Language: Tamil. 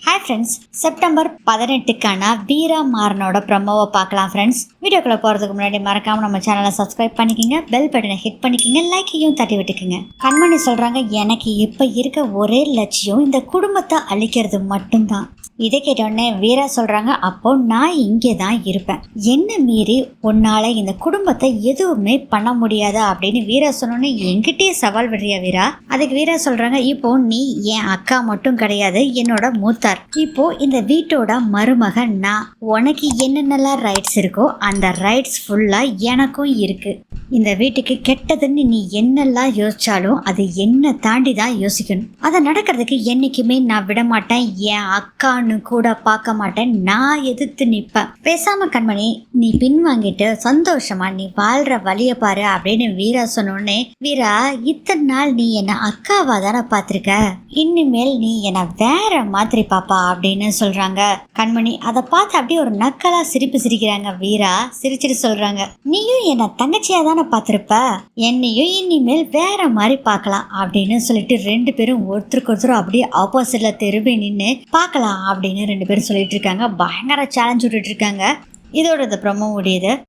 ஹாய் ஃப்ரெண்ட்ஸ், செப்டம்பர் 18க்கான வீரா மாறனோட ப்ரமோவை பார்க்கலாம் ஃப்ரெண்ட்ஸ். வீடியோக்குள்ளே போகிறதுக்கு முன்னாடி மறக்காமல் நம்ம சேனலை சப்ஸ்கிரைப் பண்ணிக்கோங்க, பெல் பட்டனை ஹிட் பண்ணிக்கோங்க, லைக்கையும் தட்டி விட்டுக்குங்க. கண்மணி சொல்கிறாங்க, எனக்கு இப்போ இருக்க ஒரே லட்சியம் இந்த குடும்பத்தை அழிக்கிறது மட்டும்தான். இதை கேட்டோடனே வீரா சொல்கிறாங்க, அப்போ நான் இங்கே தான் இருப்பேன், என்ன மீறி உன்னால் இந்த குடும்பத்தை எதுவுமே பண்ண முடியாது அப்படின்னு வீரா சொன்னோன்னே என்கிட்டயே சவால் விடுறியா வீரா? அதுக்கு வீரா சொல்கிறாங்க, இப்போ நீ என் அக்கா மட்டும் கிடையாது, என்னோட மூத்தார். இப்போ இந்த வீட்டோட மருமகன் நான். உனக்கு என்னென்னலாம் ரைட்ஸ் இருக்கோ அந்த ரைட்ஸ் ஃபுல்லாக எனக்கும் இருக்கு. இந்த வீட்டுக்கு கெட்டதுன்னு நீ என்னெல்லாம் யோசிச்சாலும் அது என்ன தாண்டி தான் யோசிக்கணும். அதை நடக்கிறதுக்கு என்னைக்குமே நான் விட மாட்டேன், என் அக்கான்னு கூட பார்க்க மாட்டேன், நான் எதிர்த்து நிற்பேன். பேசாம கண்மணி நீ பின்வாங்கிட்டு சந்தோஷமா நீ வாழ்ற வழிய பாரு அப்படின்னு வீரா சொன்னோடனே, வீரா இத்தனை நாள் நீ என்னை அக்காவா தானே பார்த்துருக்க, இனிமேல் நீ என்னை வேற மாதிரி பாப்பா அப்படின்னு சொல்றாங்க. கண்மணி அதை பார்த்து அப்படியே ஒரு நக்கலா சிரிப்பு சிரிக்கிறாங்க. வீரா சிரிச்சிட்டு சொல்றாங்க, நீயும் என்னை தங்கச்சியா தானே பார்த்துருப்ப, என்னையும் இனிமேல் வேற மாதிரி பார்க்கலாம் அப்படின்னு சொல்லிட்டு ரெண்டு பேரும் ஒருத்தருக்கு ஒருத்தர் அப்படியே ஆப்போசிட்ல திரும்பி நின்று பார்க்கலாம் அப்படின்னு ரெண்டு பேரும் சொல்லிட்டு இருக்காங்க. பயங்கர சேலஞ்ச் விட்டுட்டு இருக்காங்க. இதோட இந்த ப்ரோமோ முடியுது.